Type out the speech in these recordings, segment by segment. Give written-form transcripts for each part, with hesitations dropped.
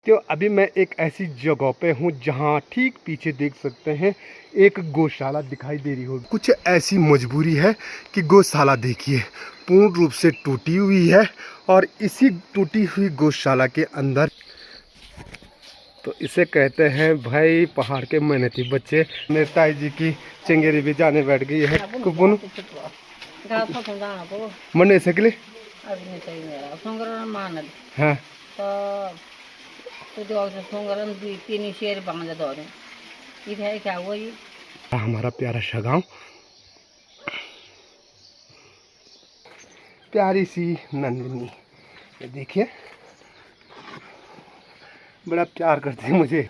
तो अभी मैं एक ऐसी जगह पे हूँ जहाँ ठीक पीछे देख सकते हैं एक गौशाला दिखाई दे रही होगी। कुछ ऐसी मजबूरी है कि गौशाला देखिए पूर्ण रूप से टूटी हुई है और इसी टूटी हुई गौशाला के अंदर तो इसे कहते हैं भाई पहाड़ के मेहनती बच्चे। नेताजी जी की चंगेरी भी जाने बैठ गई है कुपुन मने सकले हाँ हमारा प्यारा सा गाँव, प्यारी सी नंदिनी, ये देखिए बड़ा प्यार करती है मुझे,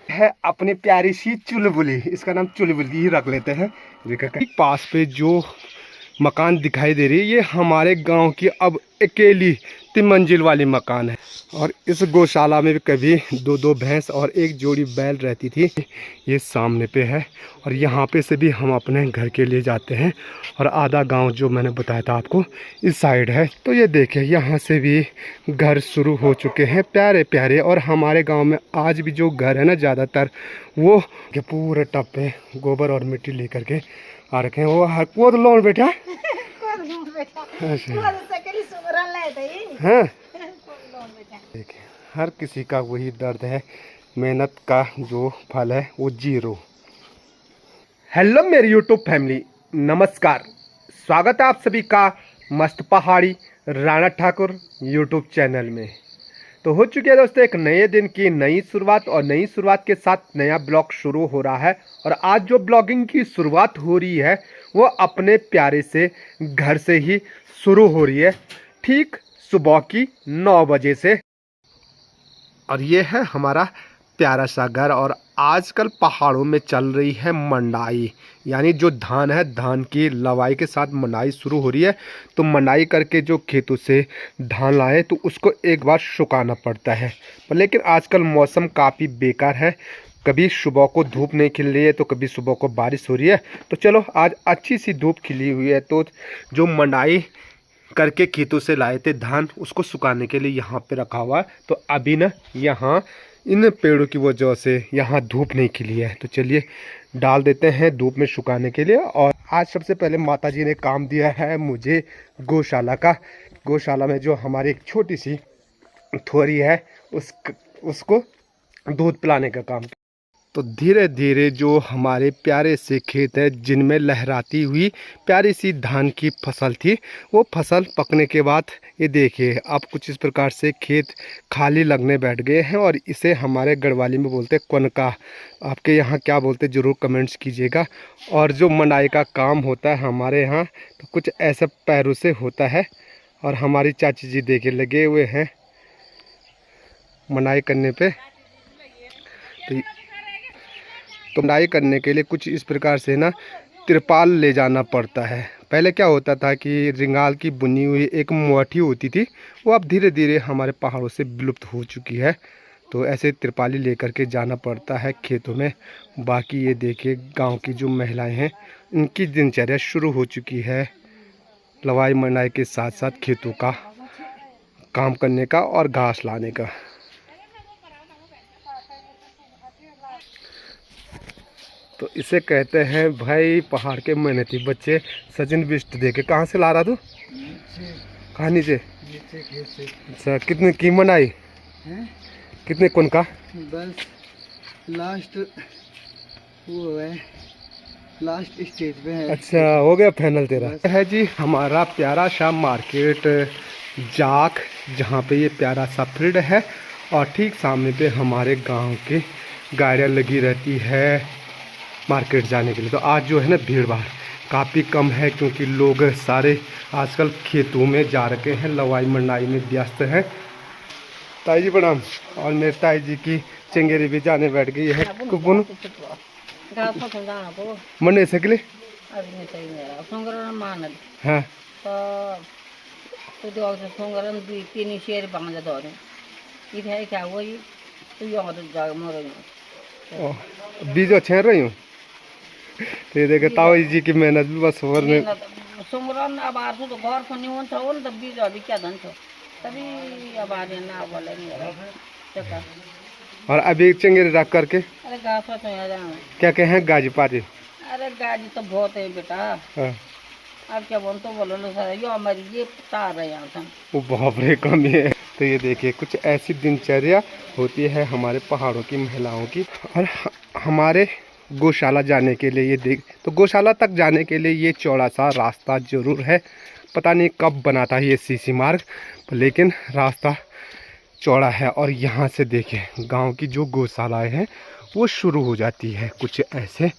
है अपनी प्यारी सी चुलबुली। इसका नाम चुलबुली ही रख लेते हैं। पास पे जो मकान दिखाई दे रही है ये हमारे गांव की अब अकेली 3 मंजिल वाली मकान है। और इस गौशाला में भी कभी 2-2 भैंस और एक जोड़ी बैल रहती थी। ये सामने पे है और यहाँ पे से भी हम अपने घर के लिए जाते हैं। और आधा गांव जो मैंने बताया था आपको इस साइड है। तो ये देखिए यहाँ से भी घर शुरू हो चुके हैं प्यारे प्यारे। और हमारे गांव में आज भी जो घर है ना ज़्यादातर वो पूरे टब पे गोबर और मिट्टी लेकर के आ रखे हैं। वो तो लोन बेटा हाँ देखिए हर किसी का वही दर्द है, मेहनत का जो फल है वो 0। हेलो मेरी यूट्यूब फैमिली, नमस्कार, स्वागत है आप सभी का मस्त पहाड़ी राणा ठाकुर यूट्यूब चैनल में। तो हो चुकी है दोस्तों एक नए दिन की नई शुरुआत और नई शुरुआत के साथ नया ब्लॉग शुरू हो रहा है। और आज जो ब्लॉगिंग की शुरुआत हो रही है वो अपने प्यारे से घर से ही शुरू हो रही है, ठीक सुबह की 9 बजे से। और ये है हमारा प्यारा सा घर। और आजकल पहाड़ों में चल रही है मंडाई, यानी जो धान है धान की लवाई के साथ मंडाई शुरू हो रही है। तो मंडाई करके जो खेतों से धान लाए तो उसको एक बार सुखाना पड़ता है। पर लेकिन आजकल मौसम काफ़ी बेकार है, कभी सुबह को धूप नहीं खिल रही है तो कभी सुबह को बारिश हो रही है। तो चलो आज अच्छी सी धूप खिली हुई है तो जो मंडाई करके खेतों से लाए थे धान उसको सुखाने के लिए यहाँ पे रखा हुआ है। तो अभी ना यहाँ इन पेड़ों की वजह से यहाँ धूप नहीं खिली है। तो चलिए डाल देते हैं धूप में सुखाने के लिए। और आज सबसे पहले माताजी ने काम दिया है मुझे गौशाला का। गौशाला में जो हमारी एक छोटी सी थोड़ी है उसको दूध पिलाने का काम। तो धीरे धीरे जो हमारे प्यारे से खेत है जिनमें लहराती हुई प्यारी सी धान की फसल थी वो फसल पकने के बाद ये देखिए अब कुछ इस प्रकार से खेत खाली लगने बैठ गए हैं। और इसे हमारे गढ़वाली में बोलते हैं कनका, आपके यहाँ क्या बोलते ज़रूर कमेंट्स कीजिएगा। और जो मंडाई का काम होता है हमारे यहाँ तो कुछ ऐसा पैरों से होता है। और हमारी चाची जी देखिए लगे हुए हैं मंडाई करने पे। तो मंडाई करने के लिए कुछ इस प्रकार से ना तिरपाल ले जाना पड़ता है। पहले क्या होता था कि रिंगाल की बुनी हुई एक मुआठी होती थी, वो अब धीरे धीरे हमारे पहाड़ों से विलुप्त हो चुकी है। तो ऐसे तिरपाली लेकर के जाना पड़ता है खेतों में। बाकी ये देखिए गांव की जो महिलाएं हैं इनकी दिनचर्या शुरू हो चुकी है लवाई मंडाई के साथ साथ खेतों का काम करने का और घास लाने का। तो इसे कहते हैं भाई पहाड़ के मेहनती बच्चे। सचिन बिस्ट देखे कहाँ से ला रहा तू? कहाँ नीचे? अच्छा कितने कीमत आई? कितने कौन का? बस लास्ट वो है, लास्ट स्टेज पे है। अच्छा हो गया फाइनल तेरा है जी। हमारा प्यारा सा मार्केट जाक जहाँ पे ये प्यारा सा फील्ड है और ठीक सामने पे हमारे गांव की गाड़ियाँ लगी रहती है मार्केट जाने के लिए। तो आज जो है ना भीड़ भाड़ काफ़ी कम है क्योंकि लोग सारे आजकल खेतों में जा रखे हैं, लवाई मंडाई में व्यस्त हैं। ताई जी प्रणाम। और मेरे ताई जी की चंगेरी भी जाने बैठ गई है कुपुन मने सकले हाँ बीज छेड़ रही हूँ। तो ये देखे ताऊ जी की मेहनत भी बस सुमरन अब आरसो तो घर फनी होन छ ओन त बीज अभी क्या धन छ तभी अब आ रही ना बोले नहीं अरे चक्कर और अभी चंगेरे रख करके अरे घास तो यहाँ जाना क्या कहे गाजी पाजी। अरे गाजी तो बहुत है बेटा हाँ। अब क्या बोल तो बोलो ना सर यो हमारी ये तार है यहाँ से वो बहुत बड़े कमी है। तो ये देखिए कुछ ऐसी दिनचर्या होती है हमारे पहाड़ों की महिलाओं की। और हमारे गौशाला जाने के लिए ये देख तो गौशाला तक जाने के लिए ये चौड़ा सा रास्ता जरूर है। पता नहीं कब बनाता है ये सीसी मार्ग, लेकिन रास्ता चौड़ा है। और यहाँ से देखिए गांव की जो गौशालाएं हैं वो शुरू हो जाती है कुछ ऐसे।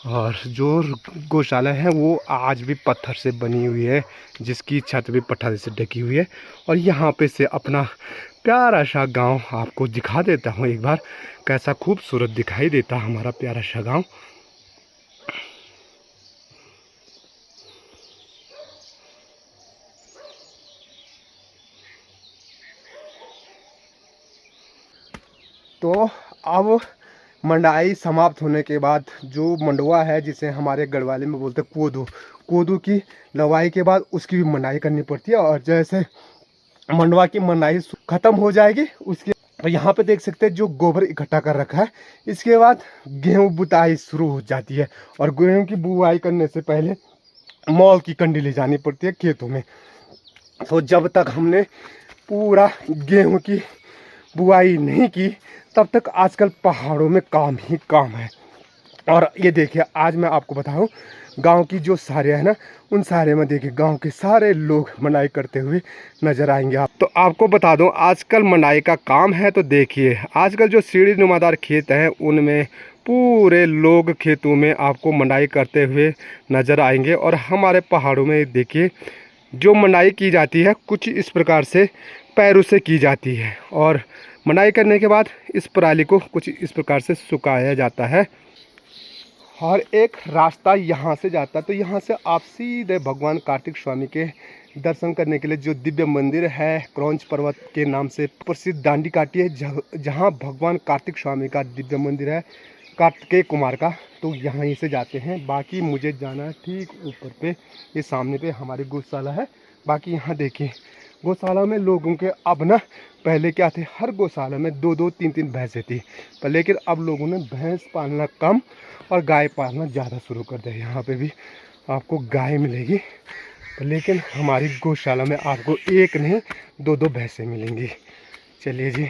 और जो गौशाला है वो आज भी पत्थर से बनी हुई है, जिसकी छत भी पत्थर से ढकी हुई है। और यहाँ पे से अपना प्यारा सा गांव आपको दिखा देता हूँ एक बार, कैसा खूबसूरत दिखाई देता है हमारा प्यारा सा गांव। तो अब मंडाई समाप्त होने के बाद जो मंडवा है, जिसे हमारे गढ़वाले में बोलते हैं कोदू, कोदू की लवाई के बाद उसकी भी मंडाई करनी पड़ती है। और जैसे मंडवा की मंडाई ख़त्म हो जाएगी उसके तो यहाँ पे देख सकते हैं जो गोबर इकट्ठा कर रखा है, इसके बाद गेहूँ बुताई शुरू हो जाती है। और गेहूँ की बुआई करने से पहले मॉल की कंडी ले जानी पड़ती है खेतों में। तो जब तक हमने पूरा गेहूँ की बुआई नहीं की तब तक आजकल पहाड़ों में काम ही काम है। और ये देखिए आज मैं आपको बताऊं गांव की जो सारे है ना, उन सारे में देखिए गांव के सारे लोग मनाई करते हुए नजर आएंगे आप। तो आपको बता दूं आजकल मनाई का काम है। तो देखिए आजकल जो सीढ़ी नुमादार खेत हैं उनमें पूरे लोग खेतों में आपको मनाई करते हुए नजर आएंगे। और हमारे पहाड़ों में देखिए जो मनाई की जाती है कुछ इस प्रकार से पैरों से की जाती है। और मनाई करने के बाद इस पराली को कुछ इस प्रकार से सुखाया जाता है। और एक रास्ता यहाँ से जाता है, तो यहाँ से आप सीधे भगवान कार्तिक स्वामी के दर्शन करने के लिए जो दिव्य मंदिर है क्रौंच पर्वत के नाम से प्रसिद्ध दांडी काटी है, जहाँ भगवान कार्तिक स्वामी का दिव्य मंदिर है, कार्तिकेय कुमार का, तो यहाँ से जाते हैं। बाकी मुझे जाना है ठीक ऊपर पे, ये सामने पे हमारी गौशाला है। बाकी यहाँ देखिए गौशाला में लोगों के अब ना, पहले क्या थे हर गौशाला में 2-2 3-3 भैंसें थी, पर लेकिन अब लोगों ने भैंस पालना कम और गाय पालना ज़्यादा शुरू कर दिया। यहाँ पे भी आपको गाय मिलेगी, पर लेकिन हमारी गौशाला में आपको एक नहीं 2-2 भैंसें मिलेंगी। चलिए जी,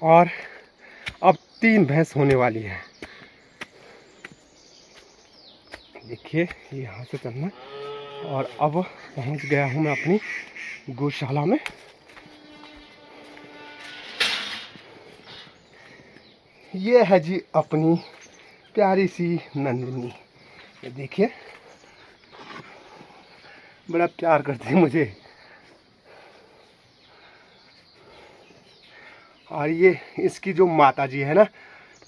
और अब 3 भैंस होने वाली है। देखिए यहाँ से चलना। और अब पहुँच गया हूँ मैं अपनी गौशाला में। ये है जी अपनी प्यारी सी नंदिनी। ये देखिए बड़ा प्यार करती है मुझे। और ये इसकी जो माता जी है ना,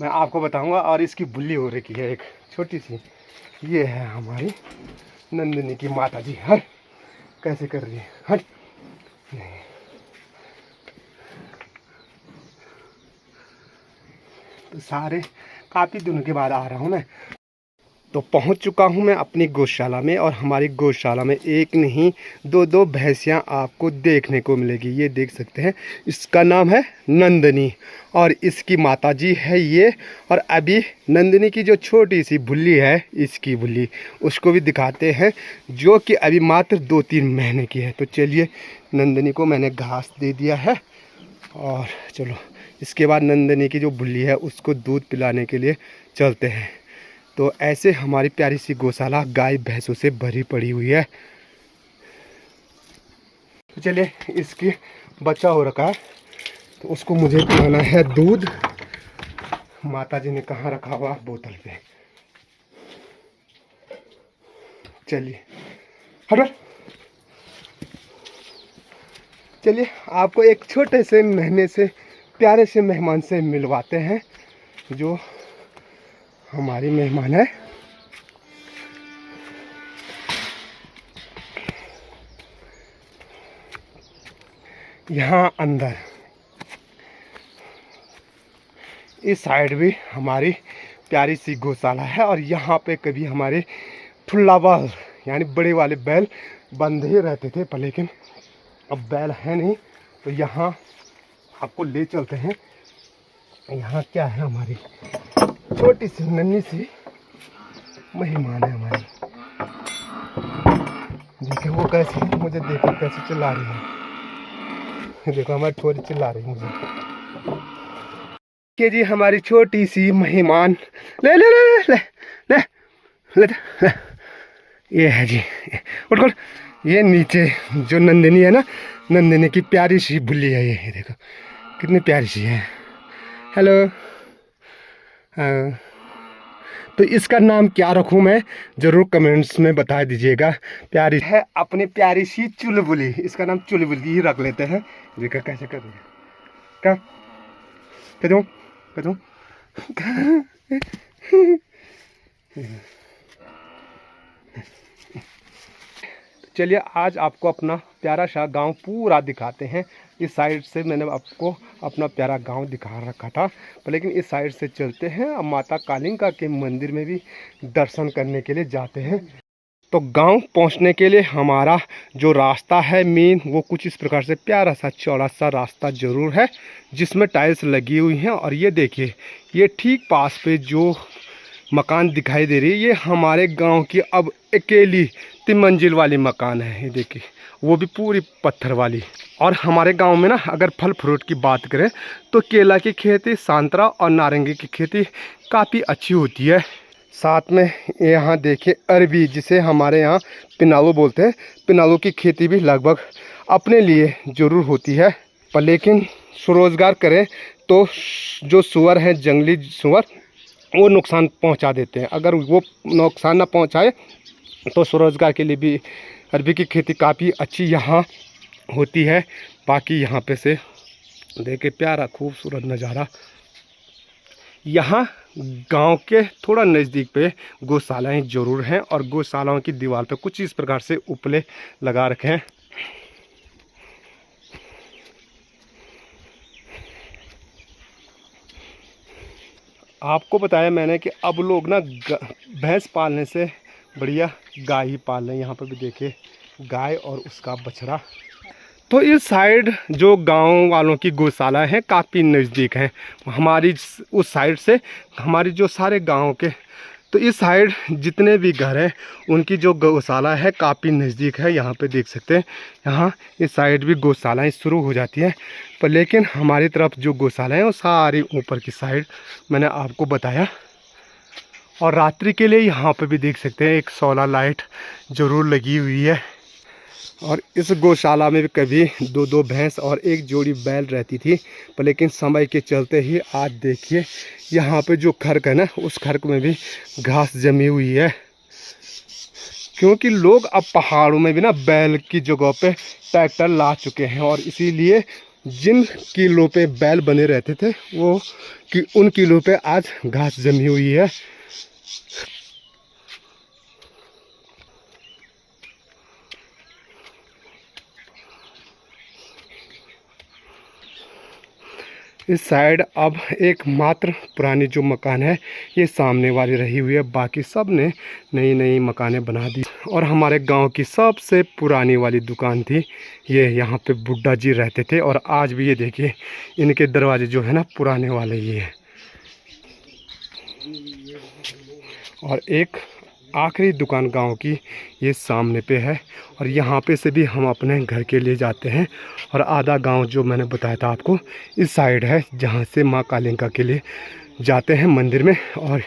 मैं आपको बताऊंगा। और इसकी बुल्ली हो रखी है एक छोटी सी। ये है हमारी नंदिनी की माता जी। हट कैसे कर रही है, हट नहीं। तो सारे काफ़ी दिनों के बाद आ रहा हूँ मैं। तो पहुँच चुका हूँ मैं अपनी गौशाला में। और हमारी गौशाला में एक नहीं 2-2 भैंसियाँ आपको देखने को मिलेगी। ये देख सकते हैं, इसका नाम है नंदिनी और इसकी माता जी है ये। और अभी नंदिनी की जो छोटी सी बुल्ली है, इसकी बुल्ली, उसको भी दिखाते हैं, जो कि अभी मात्र 2-3 महीने की है। तो चलिए नंदिनी को मैंने घास दे दिया है। और चलो इसके बाद नंदिनी की जो बुल्ली है उसको दूध पिलाने के लिए चलते हैं। तो ऐसे हमारी प्यारी सी गौशाला गाय भैंसों से भरी पड़ी हुई है। तो चलिए, इसकी बच्चा हो रखा है तो उसको मुझे पिलाना है दूध। माता जी ने कहाँ रखा हुआ, बोतल पे। चलिए हटो। चलिए आपको एक छोटे से नन्हे से प्यारे से मेहमान से मिलवाते हैं, जो हमारी मेहमान है। यहाँ अंदर इस साइड भी हमारी प्यारी सी गौशाला है। और यहाँ पे कभी हमारे ठुल्ला बैल यानी बड़े वाले बैल बंधे ही रहते थे, पर लेकिन अब बैल है नहीं, तो यहाँ आपको ले चलते हैं। यहाँ क्या है, हमारी छोटी सी नन्ही सी मेहमान है हमारी। देखिए वो कैसे मुझे देखो कैसे चिल्ला रही है। देखो हमारी छोरी चिल्ला रही है मुझे कि जी हमारी छोटी सी मेहमान। ले ले ले ले ले ले, ले, ले। ये है जी, उठ उठ। ये नीचे जो नंदिनी है ना, नंदिनी की प्यारी सी बुल्ली है ये देखो कितनी प्यारी सी है। हेलो। हाँ, तो इसका नाम क्या रखूं मैं, जरूर कमेंट्स में बता दीजिएगा। प्यारी है अपनी प्यारी सी चुलबुली, इसका नाम चुलबुली ही रख लेते हैं। देखा कैसे कर रही है, क्या करूं करूं। चलिए आज आपको अपना प्यारा सा गांव पूरा दिखाते हैं। इस साइड से मैंने आपको अपना प्यारा गांव दिखा रखा था, पर लेकिन इस साइड से चलते हैं। अब माता कालिका के मंदिर में भी दर्शन करने के लिए जाते हैं। तो गांव पहुंचने के लिए हमारा जो रास्ता है मेन, वो कुछ इस प्रकार से प्यारा सा चौड़ा सा रास्ता जरूर है, जिसमें टाइल्स लगी हुई हैं। और ये देखिए, ये ठीक पास पे जो मकान दिखाई दे रही है, ये हमारे गांव की अब अकेली 3 मंजिल वाली मकान है। ये देखिए, वो भी पूरी पत्थर वाली। और हमारे गांव में ना अगर फल फ्रूट की बात करें तो केला की खेती, संतरा और नारंगी की खेती काफ़ी अच्छी होती है। साथ में यहाँ देखिए अरबी, जिसे हमारे यहाँ पिनालू बोलते हैं, पिनालू की खेती भी लगभग अपने लिए ज़रूर होती है। पर लेकिन स्वरोजगार करें तो जो सुअर हैं, जंगली सुअर, वो नुकसान पहुंचा देते हैं। अगर वो नुकसान ना पहुंचाए तो स्वरोजगार के लिए भी अरबी की खेती काफ़ी अच्छी यहाँ होती है। बाकी यहाँ पे से देखे प्यारा खूबसूरत नज़ारा। यहाँ गांव के थोड़ा नज़दीक पे गौशालाएँ ज़रूर हैं, और गौशालाओं की दीवार पे कुछ इस प्रकार से उपले लगा रखे हैं। आपको बताया मैंने कि अब लोग ना भैंस पालने से बढ़िया गाय ही पाल रहे हैं। यहाँ पर भी देखिए गाय और उसका बछड़ा। तो इस साइड जो गांव वालों की गौशाला है काफ़ी नज़दीक है हमारी, उस साइड से हमारी जो सारे गांव के, तो इस साइड जितने भी घर हैं उनकी जो गौशाला है काफ़ी नज़दीक है। यहाँ पे देख सकते हैं, यहाँ इस साइड भी गौशालाएँ शुरू हो जाती हैं। पर लेकिन हमारी तरफ जो गौशाला है वो सारी ऊपर की साइड मैंने आपको बताया। और रात्रि के लिए यहाँ पे भी देख सकते हैं एक सोलर लाइट ज़रूर लगी हुई है। और इस गौशाला में भी कभी 2-2 भैंस और एक जोड़ी बैल रहती थी, पर लेकिन समय के चलते ही आज देखिए यहाँ पे जो खर्क है ना, उस खर्क में भी घास जमी हुई है। क्योंकि लोग अब पहाड़ों में भी ना बैल की जगह पे ट्रैक्टर ला चुके हैं, और इसीलिए जिन किलों पे बैल बने रहते थे वो कि उन किलों पे आज घास जमी हुई है। इस साइड अब एक मात्र पुरानी जो मकान है ये सामने वाली रही हुई है, बाकी सब ने नई नई मकानें बना दी। और हमारे गांव की सबसे पुरानी वाली दुकान थी ये, यहाँ पे बुड्ढा जी रहते थे। और आज भी ये देखिए इनके दरवाजे जो है ना पुराने वाले ये हैं। और एक आखिरी दुकान गांव की ये सामने पे है, और यहाँ पे से भी हम अपने घर के लिए जाते हैं। और आधा गांव जो मैंने बताया था आपको इस साइड है, जहाँ से माँ कालिका के लिए जाते हैं मंदिर में। और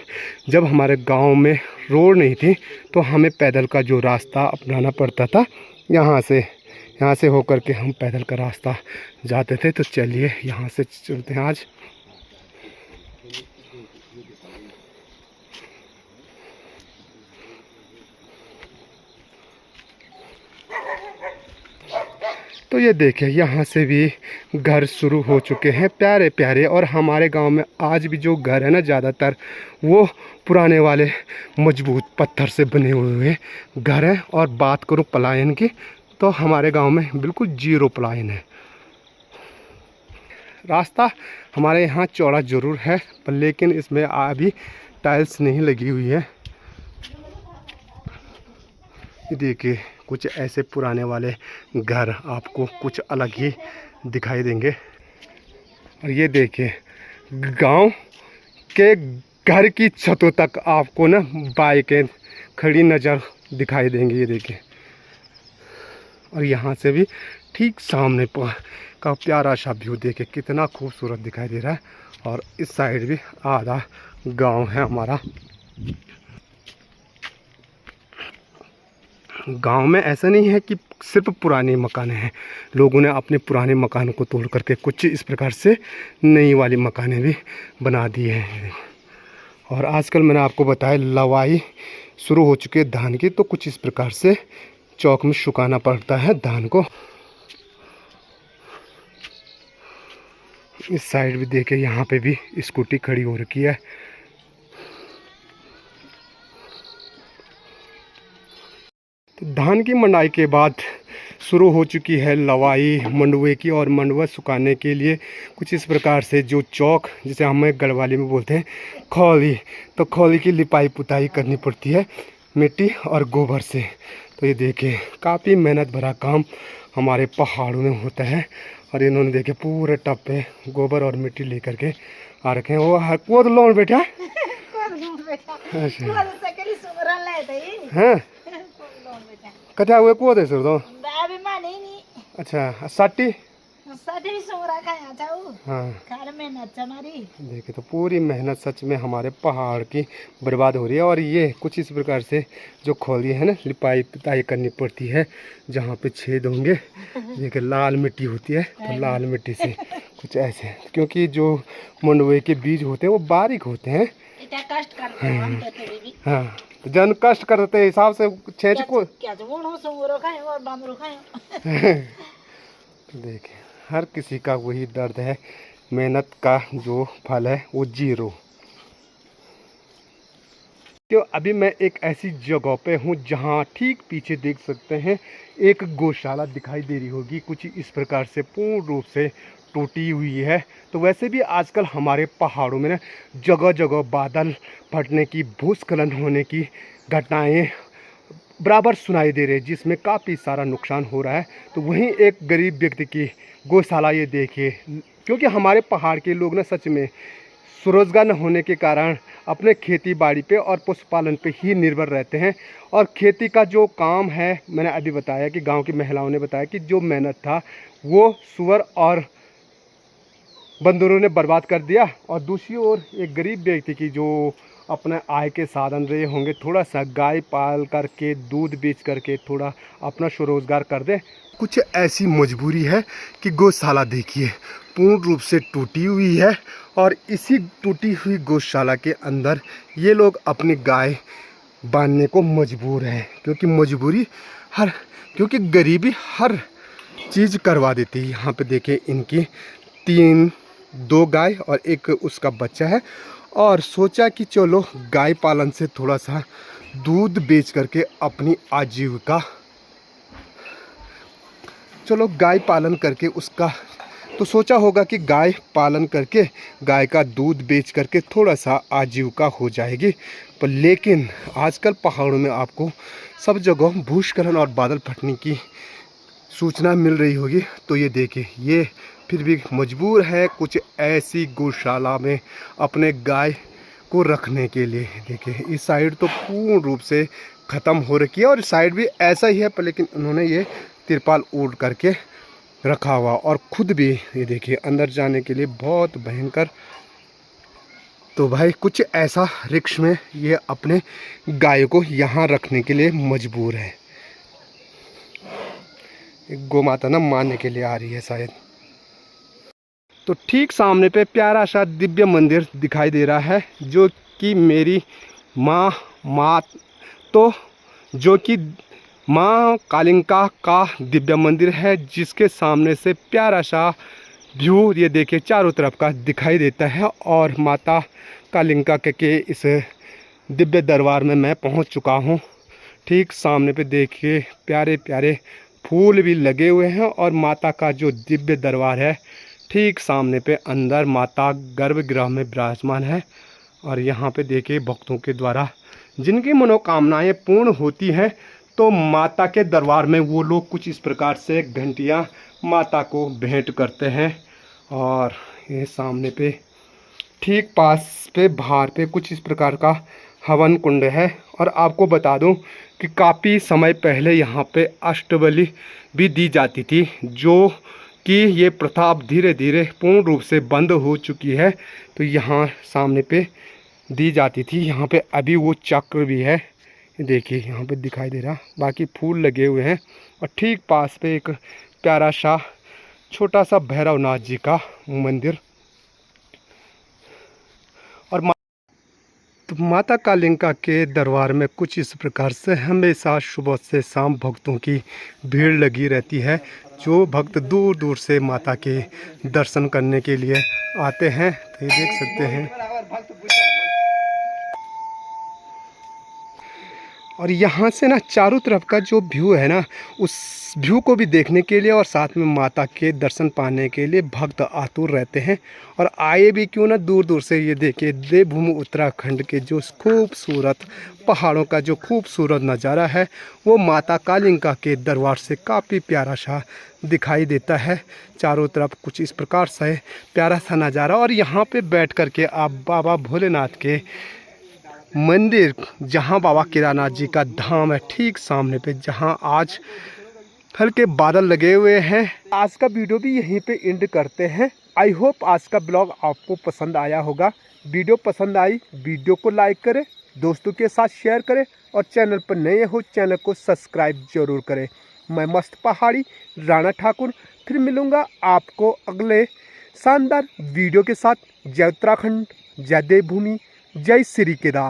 जब हमारे गांव में रोड नहीं थी तो हमें पैदल का जो रास्ता अपनाना पड़ता था, यहाँ से होकर के हम पैदल का रास्ता जाते थे। तो चलिए यहाँ से चलते हैं आज। तो ये देखिए यहाँ से भी घर शुरू हो चुके हैं प्यारे प्यारे। और हमारे गांव में आज भी जो घर है ना, ज़्यादातर वो पुराने वाले मजबूत पत्थर से बने हुए घर हैं। और बात करूँ पलायन की, तो हमारे गांव में बिल्कुल 0 पलायन है। रास्ता हमारे यहाँ चौड़ा ज़रूर है, पर लेकिन इसमें अभी टाइल्स नहीं लगी हुई है। ये देखिए कुछ ऐसे पुराने वाले घर आपको कुछ अलग ही दिखाई देंगे। और ये देखिए गांव के घर की छतों तक आपको ना बाइकें खड़ी नज़र दिखाई देंगी। ये देखिए, और यहाँ से भी ठीक सामने का प्यारा सा व्यू देखिए कितना खूबसूरत दिखाई दे रहा है। और इस साइड भी आधा गांव है हमारा। गांव में ऐसा नहीं है कि सिर्फ पुराने मकान हैं, लोगों ने अपने पुराने मकानों को तोड़ करके कुछ इस प्रकार से नई वाली मकानें भी बना दी हैं। और आजकल मैंने आपको बताया लवाई शुरू हो चुकी है धान की, तो कुछ इस प्रकार से चौक में सुखाना पड़ता है धान को। इस साइड भी देखे, यहाँ पे भी स्कूटी खड़ी हो रखी है। तो धान की मंडाई के बाद शुरू हो चुकी है लवाई मंडुए की, और मंडुआ सुखाने के लिए कुछ इस प्रकार से जो चौक, जिसे हम गढ़वाली में बोलते हैं खौली, तो खौली की लिपाई पुताई करनी पड़ती है मिट्टी और गोबर से। तो ये देखें काफ़ी मेहनत भरा काम हमारे पहाड़ों में होता है। और इन्होंने देखे पूरे टब पे गोबर और मिट्टी लेकर के आ रखे हैं। वो तो लोन बेटा हाँ कथा हुए को दे सर तो अच्छा 60 हाँ देखिए, तो पूरी मेहनत सच में हमारे पहाड़ की बर्बाद हो रही है। और ये कुछ इस प्रकार से जो खोली है ना, लिपाई पुताई करनी पड़ती है जहाँ पे छेद होंगे। देखिए लाल मिट्टी होती है, तो लाल मिट्टी से कुछ ऐसे, क्योंकि जो मंडुए के बीज होते हैं वो बारीक होते हैं। हाँ तो जन कष्ट करते हिसाब से छेद को देखिए हर किसी का वही दर्द है, मेहनत का जो फल है वो जीरो। तो अभी मैं एक ऐसी जगह पे हूँ जहाँ ठीक पीछे देख सकते हैं एक गौशाला दिखाई दे रही होगी, कुछ इस प्रकार से पूर्ण रूप से टूटी हुई है। तो वैसे भी आजकल हमारे पहाड़ों में ना जगह जगह बादल फटने की, भूस्खलन होने की घटनाएं बराबर सुनाई दे रही है, जिसमें काफ़ी सारा नुकसान हो रहा है। तो वहीं एक गरीब व्यक्ति की गौशाला ये देखिए, क्योंकि हमारे पहाड़ के लोग ना सच में स्वरोजगार न होने के कारण अपने खेती बाड़ी पे और पशुपालन पे ही निर्भर रहते हैं। और खेती का जो काम है, मैंने अभी बताया कि गांव की महिलाओं ने बताया कि जो मेहनत था वो सुअर और बंदरों ने बर्बाद कर दिया। और दूसरी ओर एक गरीब व्यक्ति की जो अपने आय के साधन रहे होंगे, थोड़ा सा गाय पाल करके दूध बेच करके थोड़ा अपना स्वरोजगार कर दे। कुछ ऐसी मजबूरी है कि गौशाला देखिए पूर्ण रूप से टूटी हुई है। और इसी टूटी हुई गौशाला के अंदर ये लोग अपनी गाय बांधने को मजबूर हैं, क्योंकि मजबूरी क्योंकि गरीबी हर चीज़ करवा देती है। यहाँ पे देखिए इनकी 2 गाय और एक उसका बच्चा है। और सोचा कि चलो गाय पालन से थोड़ा सा दूध बेच करके अपनी आजीविका, चलो गाय पालन करके उसका, तो सोचा होगा कि गाय पालन करके गाय का दूध बेच करके थोड़ा सा आजीविका हो जाएगी। पर लेकिन आजकल पहाड़ों में आपको सब जगह भूस्खलन और बादल फटने की सूचना मिल रही होगी। तो ये देखिए ये फिर भी मजबूर है कुछ ऐसी गौशाला में अपने गाय को रखने के लिए। देखिए इस साइड तो पूर्ण रूप से ख़त्म हो रखी है, और इस साइड भी ऐसा ही है, पर लेकिन उन्होंने ये तिरपाल ओढ़ करके रखा हुआ। और खुद भी ये देखिए अंदर जाने के लिए बहुत भयंकर। तो भाई कुछ ऐसा रिक्श में ये अपने गाय को यहाँ रखने के लिए मजबूर है। गौ माता ना मारने के लिए आ रही है शायद। तो ठीक सामने पे प्यारा सा दिव्य मंदिर दिखाई दे रहा है, जो कि मेरी माँ तो जो कि माँ कालिका का दिव्य मंदिर है, जिसके सामने से प्यारा सा व्यू ये देखिए चारों तरफ का दिखाई देता है। और माता कालिका के इस दिव्य दरबार में मैं पहुंच चुका हूं। ठीक सामने पे देखिए प्यारे प्यारे फूल भी लगे हुए हैं, और माता का जो दिव्य दरबार है ठीक सामने पे अंदर माता गर्भगृह में विराजमान है। और यहाँ पे देखिए भक्तों के द्वारा जिनकी मनोकामनाएं पूर्ण होती हैं, तो माता के दरबार में वो लोग कुछ इस प्रकार से घंटियाँ माता को भेंट करते हैं। और ये सामने पे ठीक पास पे बाहर पे कुछ इस प्रकार का हवन कुंड है। और आपको बता दूं कि काफ़ी समय पहले यहाँ पे अष्टबलि भी दी जाती थी, जो कि ये प्रथा अब धीरे धीरे पूर्ण रूप से बंद हो चुकी है। तो यहाँ सामने पे दी जाती थी। यहाँ पे अभी वो चक्र भी है, देखिए यहाँ पे दिखाई दे रहा, बाकी फूल लगे हुए हैं। और ठीक पास पे एक प्यारा सा छोटा सा भैरवनाथ जी का मंदिर। और तो माता कालिंका के दरबार में कुछ इस प्रकार से हमेशा सुबह से शाम भक्तों की भीड़ लगी रहती है, जो भक्त दूर दूर से माता के दर्शन करने के लिए आते हैं। तो ये देख सकते हैं। और यहाँ से ना चारों तरफ का जो व्यू है ना, उस व्यू को भी देखने के लिए और साथ में माता के दर्शन पाने के लिए भक्त आतुर रहते हैं। और आए भी क्यों ना दूर दूर से। ये देखिए देवभूमि उत्तराखंड के जो खूबसूरत पहाड़ों का जो खूबसूरत नज़ारा है, वो माता कालिंका के दरबार से काफ़ी प्यारा सा दिखाई देता है। चारों तरफ कुछ इस प्रकार से प्यारा सा नज़ारा। और यहाँ पे बैठ कर के आप बाबा भोलेनाथ के मंदिर, जहां बाबा केदारनाथ जी का धाम है, ठीक सामने पे, जहां आज हल्के बादल लगे हुए हैं। आज का वीडियो भी यहीं पे एंड करते हैं। आई होप आज का ब्लॉग आपको पसंद आया होगा। वीडियो पसंद आई, वीडियो को लाइक करें, दोस्तों के साथ शेयर करें, और चैनल पर नए हो चैनल को सब्सक्राइब जरूर करें। मैं मस्त पहाड़ी राणा ठाकुर फिर मिलूँगा आपको अगले शानदार वीडियो के साथ। जय उत्तराखंड, जय देवभूमि, जय श्री केदार।